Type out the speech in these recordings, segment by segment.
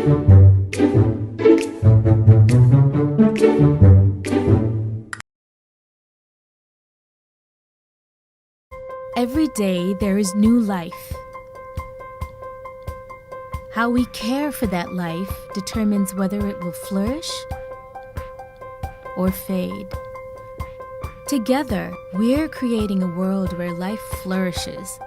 Every day there is new life. How we care for that life determines whether it will flourish or fade. Together, we're creating a world where life flourishes.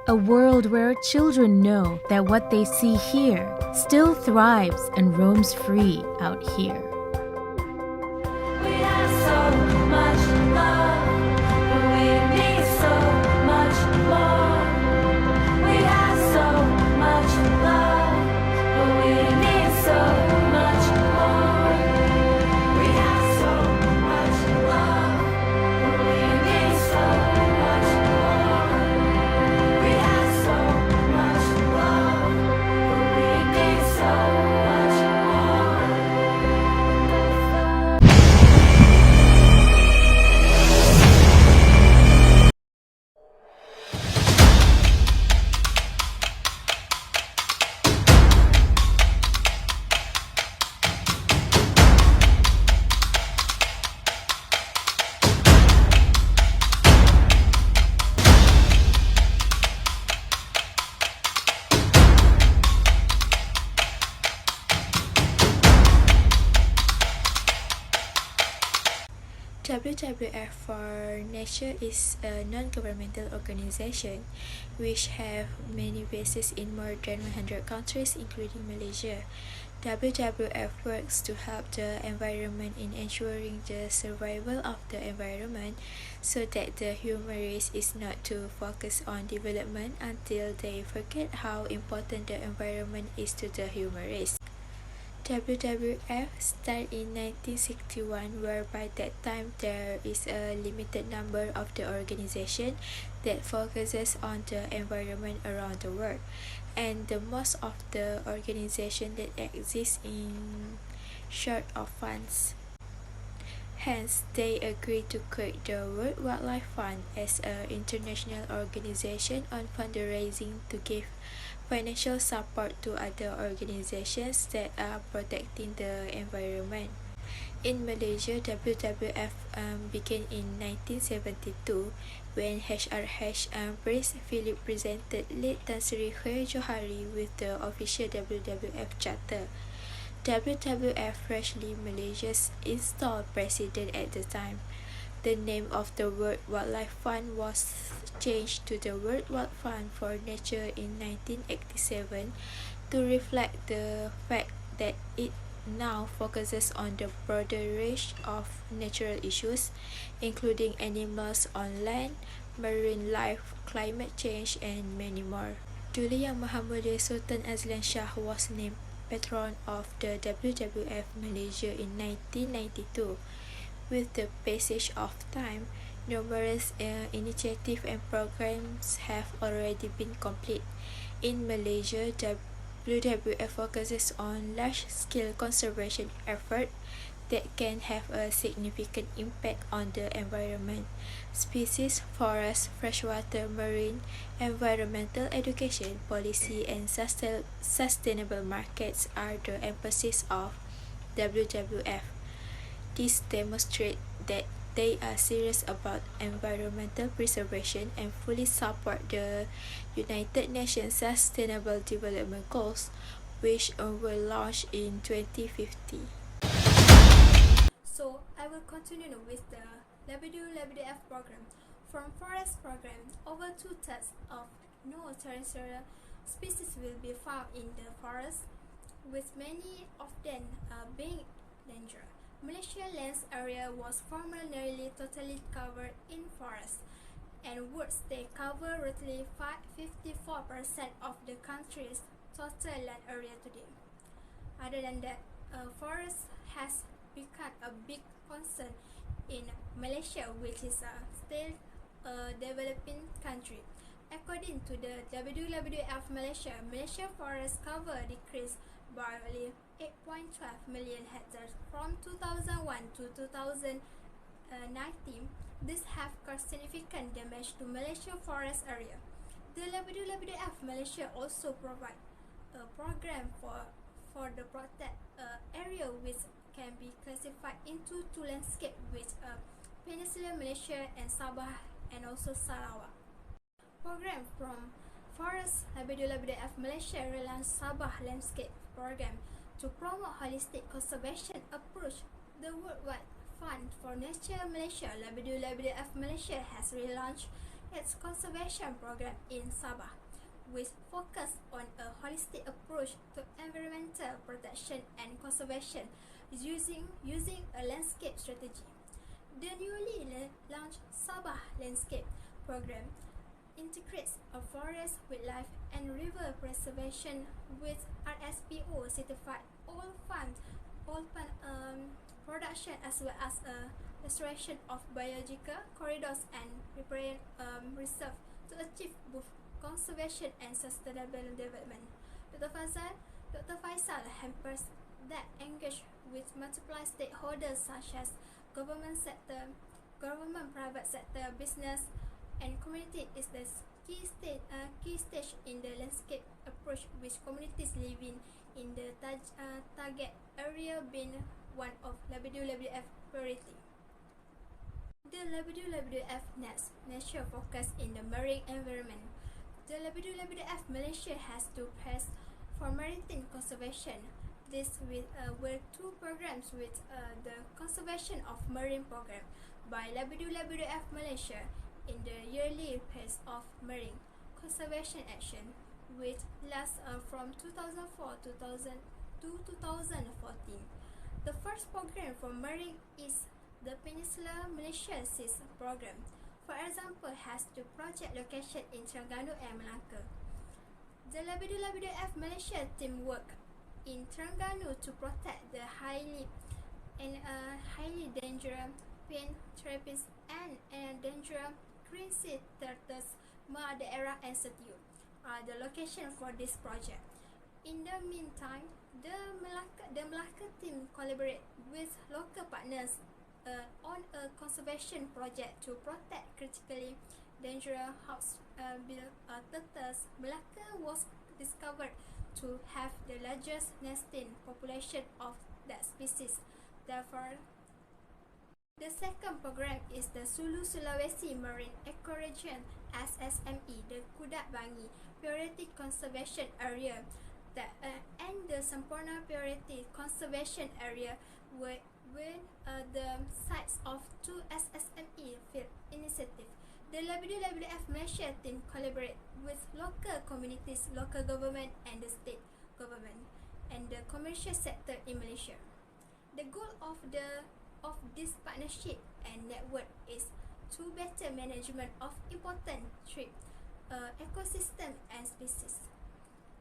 A world where children know that what they see here still thrives and roams free out here. We have so much love, but we need so much more. We have so much love, but we need so much more. We have so much love, but we need so much more. We have so much love, but we need so much more. WWF for Nature is a non-governmental organization which have many bases in more than 100 countries including Malaysia. WWF works to help the environment in ensuring the survival of the environment so that the human race is not to focus on development until they forget how important the environment is to the human race. WWF started in 1961, where by that time there is a limited number of the organization that focuses on the environment around the world, and the most of the organization that exist in short of funds. Hence, they agreed to create the World Wildlife Fund as an international organization on fundraising to give financial support to other organizations that are protecting the environment. In Malaysia, WWF began in 1972 when HRH Prince Philip presented late Tan Sri Khair Johari with the official WWF charter. WWF freshly Malaysia's installed president at the time. The name of the World Wildlife Fund was changed to the World Wildlife Fund for Nature in 1987 to reflect the fact that it now focuses on the broader range of natural issues, including animals on land, marine life, climate change, and many more. Dulu Yang Mahamulia Sultan Azlan Shah was named patron of the WWF Malaysia in 1992. With the passage of time, numerous initiatives and programs have already been complete. In Malaysia, WWF focuses on large-scale conservation efforts that can have a significant impact on the environment. Species, forest, freshwater, marine, environmental education, policy, and sustainable markets are the emphasis of WWF. This demonstrates that they are serious about environmental preservation and fully support the United Nations Sustainable Development Goals, which were launched in 2050. So I will continue with the WWF program. From forest program, over 2/3 of no terrestrial species will be found in the forest, with many of them being endangered. Malaysia's land area was formerly nearly totally covered in forest, and woods they cover roughly 54% of the country's total land area today. Other than that, forest has become a big concern in Malaysia, which is still a developing country. According to the WWF Malaysia, Malaysia forest cover decreased by only 8.12 million hectares from 2001 to 2019. This have caused significant damage to Malaysia forest area. The WWF Malaysia also provide a program for for the protected area, which can be classified into two landscapes, which Peninsula Malaysia and Sabah and also Sarawak. Program from Forest LBDF Malaysia relaunched Sabah Landscape Program to promote holistic conservation approach. The Worldwide Fund for Nature Malaysia LBDF Malaysia has relaunched its conservation program in Sabah, which focus on a holistic approach to environmental protection and conservation using a landscape strategy. The newly launched Sabah Landscape Program integrates a forest, wildlife, and river preservation with RSPO certified oil palm production, as well as a restoration of biological corridors and riparian reserve to achieve both conservation and sustainable development. Dr. Faisal hampers that engage with multiple stakeholders such as government sector, private sector, business, and community is the key stage in the landscape approach, which communities living in the target area being one of LBDF priority. The LBDF nature focus in the marine environment. The LBDF Malaysia has two pairs for maritime conservation. This were two programs with the Conservation of Marine Program by LBDF Malaysia in the yearly phase of marine conservation action, which lasts from 2004 to 2014. The first program for marine is the Peninsula Malaysia SIS program. For example, has two project location in Terengganu and Melaka. The LBDF Malaysia team work in Terengganu to protect the highly dangerous pin therapies and dangerous green sea turtles, Daerah and Setiu are the location for this project. In the meantime, the Melaka team collaborate with local partners on a conservation project to protect critically dangerous hawksbill turtles. Melaka was discovered to have the largest nesting population of that species. Therefore, the second program is the Sulu Sulawesi Marine Ecoregion SSME, the Kudat Bangi Priority Conservation Area, and the Sampurna Priority Conservation Area were the sites of two SSME field initiatives. The LBDF Malaysia team collaborate with local communities, local government, and the state government, and the commercial sector in Malaysia. The goal of this partnership and network is to better management of important threat ecosystem and species.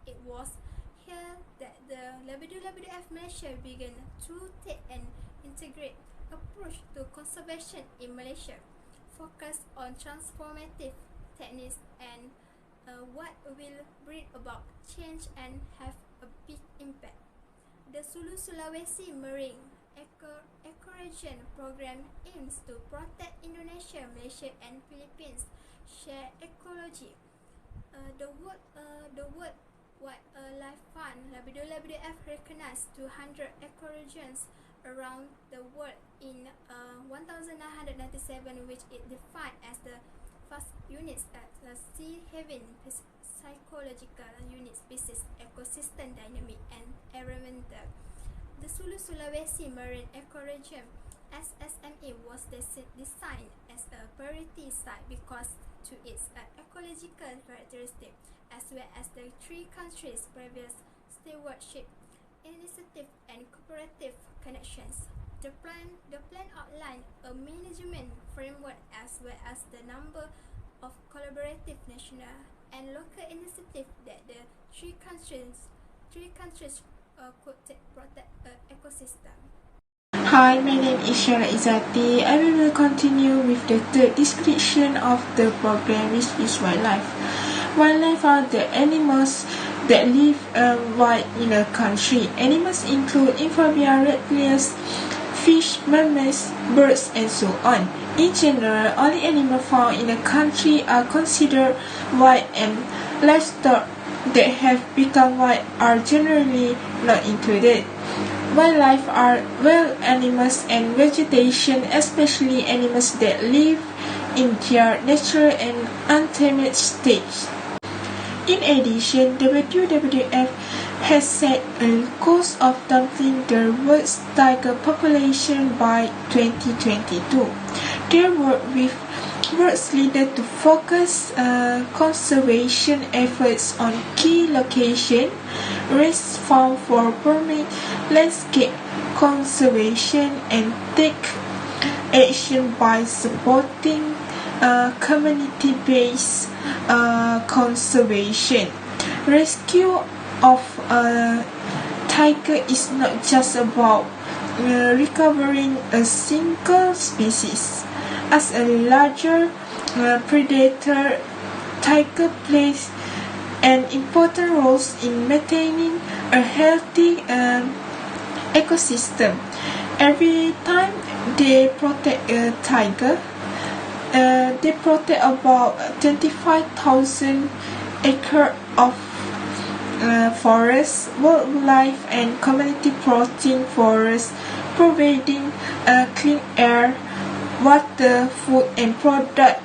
It was here that the LBDF Malaysia began to take an integrated approach to conservation in Malaysia, focus on transformative techniques and what will bring about change and have a big impact. The Sulu Sulawesi Marine Ecoregion program aims to protect Indonesia, Malaysia, and Philippines' shared ecology. The Worldwide Fund LBDF recognized 200 ecoregions around the world in 1997, which it defined as the first units at the sea having psychological unit species, ecosystem dynamic, and environmental. The Sulu Sulawesi Marine Ecoregion SSME was designed as a priority site because to its ecological characteristics, as well as the three countries' previous stewardship initiative and cooperative connections. The plan outlined a management framework as well as the number of collaborative national and local initiatives that the three countries could protect ecosystem. Hi, my name is Shara Izzati. I will continue with the third description of the program, which is wildlife. Wildlife are the animals that live wild in a country. Animals include amphibians, reptiles, fish, mammals, birds, and so on. In general, all the animals found in a country are considered wild, and livestock that have become white are generally not included. Wildlife are wild animals and vegetation, especially animals that live in their natural and untamed state. In addition, WWF has set a course of doubling the world's tiger population by 2022. They work with world leaders to focus conservation efforts on key locations, raise funds for permanent landscape conservation, and take action by supporting community-based conservation. Rescue of a tiger is not just about recovering a single species. As a larger predator, tiger plays an important role in maintaining a healthy ecosystem. Every time they protect a tiger, they protect about 25,000 acres of forest, wildlife, and community protein forests, providing clean air, water, food, and product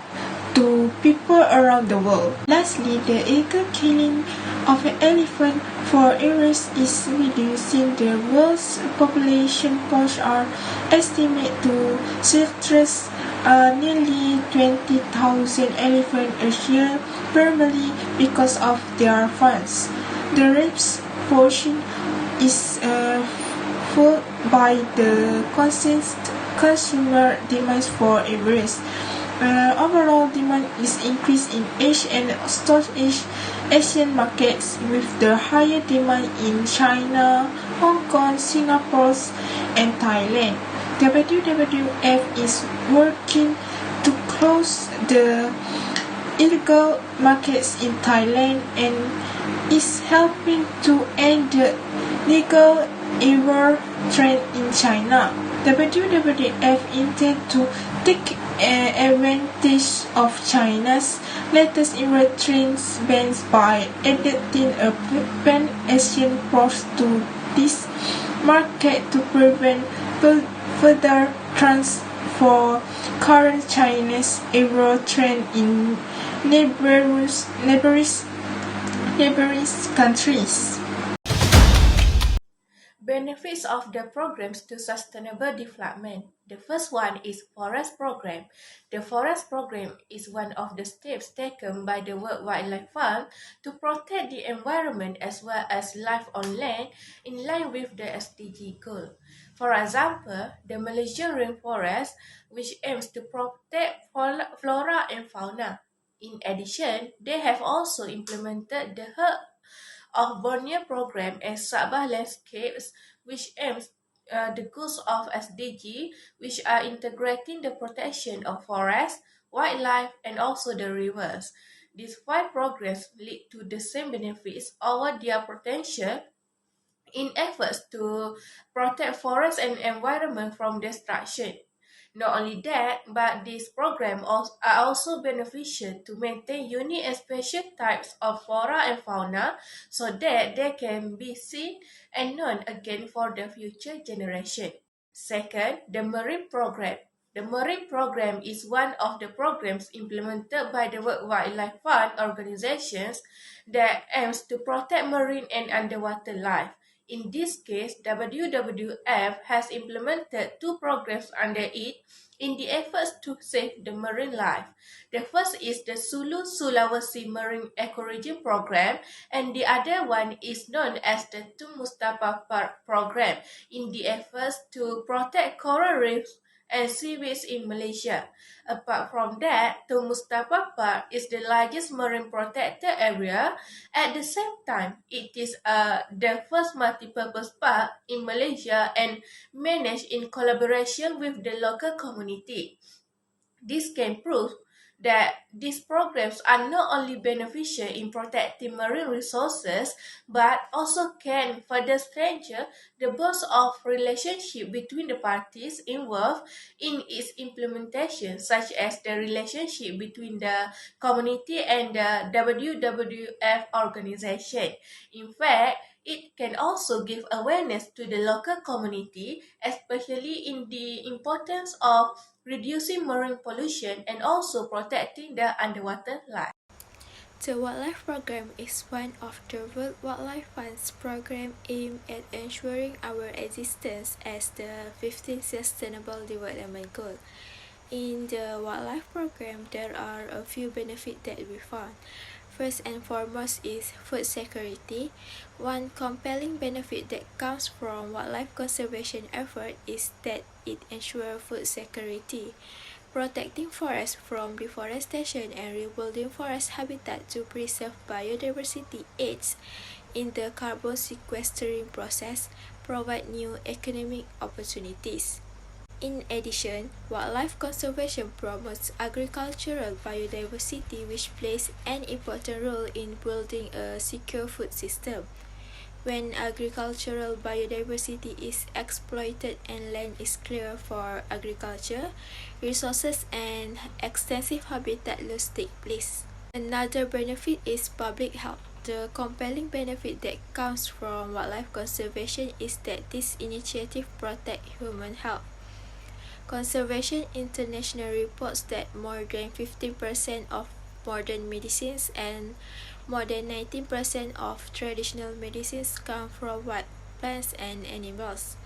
to people around the world. Lastly, the illegal killing of an elephant for errors is reducing the world's population. Posts are estimated to stress nearly 20,000 elephants a year, primarily because of their fans. The rapes portion is fueled by the constant consumer demands for errors. Overall demand is increased in Asia and Southeast Asian markets, with the higher demand in China, Hong Kong, Singapore, and Thailand. WWF is working to close the illegal markets in Thailand and is helping to end the legal error trend in China. WWF intends to take advantage of China's latest error trends bans by adapting a pan-Asian approach to this market to prevent further transfer current Chinese error trend in neighboring countries. Benefits of the programs to sustainable development. The first one is forest program. The forest program is one of the steps taken by the World Wildlife Fund to protect the environment as well as life on land in line with the SDG goal. For example, the Malaysian rainforest, which aims to protect flora and fauna. In addition, they have also implemented the Herd of Borneo program and Sabah landscapes, which aims the goals of SDG, which are integrating the protection of forests, wildlife, and also the rivers. These five programs lead to the same benefits over their potential in efforts to protect forests and environment from destruction. Not only that, but these programs are also beneficial to maintain unique and special types of flora and fauna so that they can be seen and known again for the future generation. Second, the Marine Program. The Marine Program is one of the programs implemented by the World Wildlife Fund organizations that aims to protect marine and underwater life. In this case, WWF has implemented two programs under it in the efforts to save the marine life. The first is the Sulu Sulawesi Marine Ecoregion Program, and the other one is known as the Tun Mustafa Park Program in the efforts to protect coral reefs and seaweeds in Malaysia. Apart from that, Tun Mustafa Park is the largest marine protected area. At the same time, it is the first multi-purpose park in Malaysia and managed in collaboration with the local community. This can prove that these programs are not only beneficial in protecting marine resources, but also can further strengthen the bonds of relationship between the parties involved in its implementation, such as the relationship between the community and the WWF organization. In fact, it can also give awareness to the local community, especially in the importance of reducing marine pollution and also protecting the underwater life. The Wildlife Program is one of the World Wildlife Fund's program aimed at ensuring our existence as the 15th Sustainable Development Goal. In the Wildlife Program, there are a few benefits that we found. First and foremost is food security. One compelling benefit that comes from wildlife conservation effort is that it ensures food security. Protecting forests from deforestation and rebuilding forest habitat to preserve biodiversity aids in the carbon sequestering process, provide new economic opportunities. In addition, wildlife conservation promotes agricultural biodiversity, which plays an important role in building a secure food system. When agricultural biodiversity is exploited and land is cleared for agriculture, resources and extensive habitat loss take place. Another benefit is public health. The compelling benefit that comes from wildlife conservation is that this initiative protects human health. Conservation International reports that more than 15% of modern medicines and more than 19% of traditional medicines come from wild plants and animals.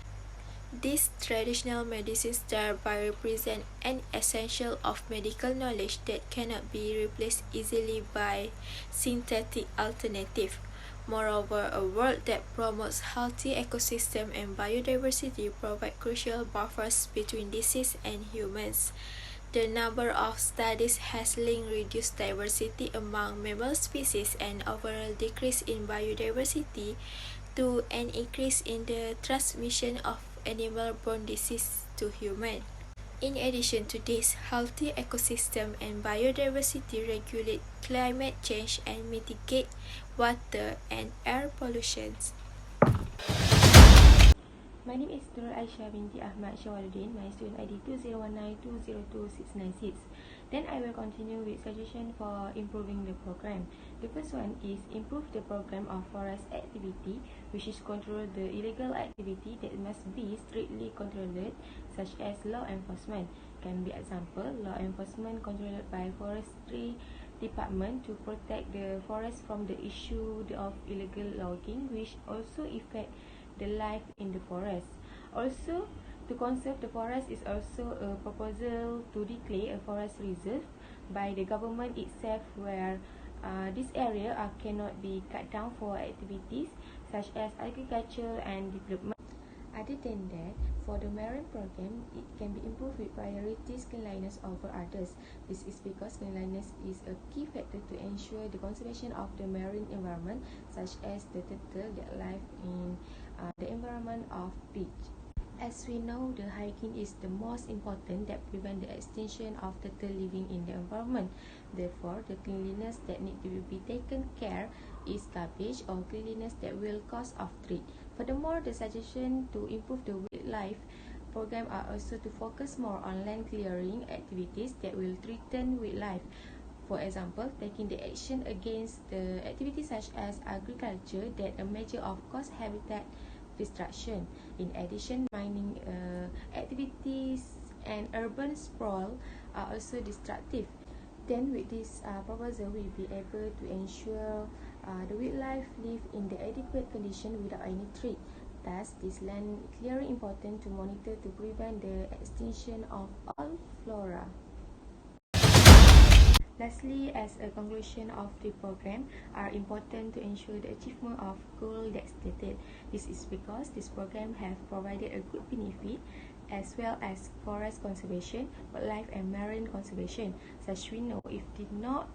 These traditional medicines thereby represent an essential of medical knowledge that cannot be replaced easily by synthetic alternatives. Moreover, a world that promotes healthy ecosystem and biodiversity provides crucial buffers between disease and humans. The number of studies has linked reduced diversity among mammal species and overall decrease in biodiversity to an increase in the transmission of animal-borne disease to humans. In addition to this, healthy ecosystem and biodiversity regulate climate change and mitigate water and air pollution. My name is Nurul Aisyah binti Ahmad Syawaluddin. My student ID 2019202696. Then I will continue with suggestion for improving the program. The first one is improve the program of forest activity, which is control the illegal activity that must be strictly controlled, such as law enforcement. Can be example, law enforcement controlled by forestry department to protect the forest from the issue of illegal logging, which also affect the life in the forest. Also, to conserve the forest is also a proposal to declare a forest reserve by the government itself, where this area cannot be cut down for activities such as agriculture and development. Other than that, for the marine program, it can be improved with priorities cleanliness over others. This is because cleanliness is a key factor to ensure the conservation of the marine environment, such as the turtle that live in the environment of beach. As we know, the hygiene is the most important that prevent the extinction of turtle living in the environment. Therefore, the cleanliness that need to be taken care is garbage or cleanliness that will cause of threat. Furthermore, the suggestion to improve the wildlife program are also to focus more on land clearing activities that will threaten wildlife. For example, taking the action against the activities such as agriculture that a measure of cause habitat destruction. In addition, mining activities and urban sprawl are also destructive. Then with this proposal, we'll be able to ensure the wildlife live in the adequate condition without any threat. Thus, this land clearing important to monitor to prevent the extinction of all flora. Lastly, as a conclusion of the program, are important to ensure the achievement of goal that's stated. This is because this program have provided a good benefit as well as forest conservation, wildlife and marine conservation. Such we know, if did not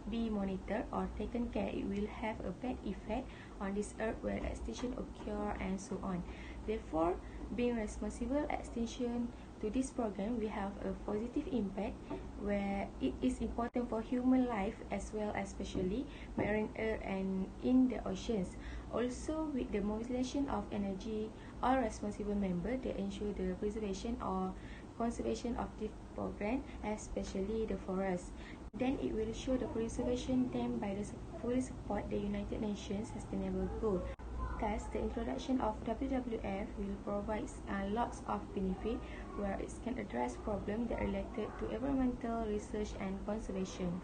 be monitored or taken care, it will have a bad effect on this earth where extinction occur and so on. Therefore, being responsible extinction To this program, we have a positive impact where it is important for human life as well as especially marine earth and in the oceans. Also, with the mobilization of energy, all responsible members they ensure the preservation or conservation of the program, especially the forest. Then it will show the preservation them by the fully support the United Nations Sustainable Goal. Thus, the introduction of WWF will provide lots of benefit where it can address problems that are related to environmental research and conservation.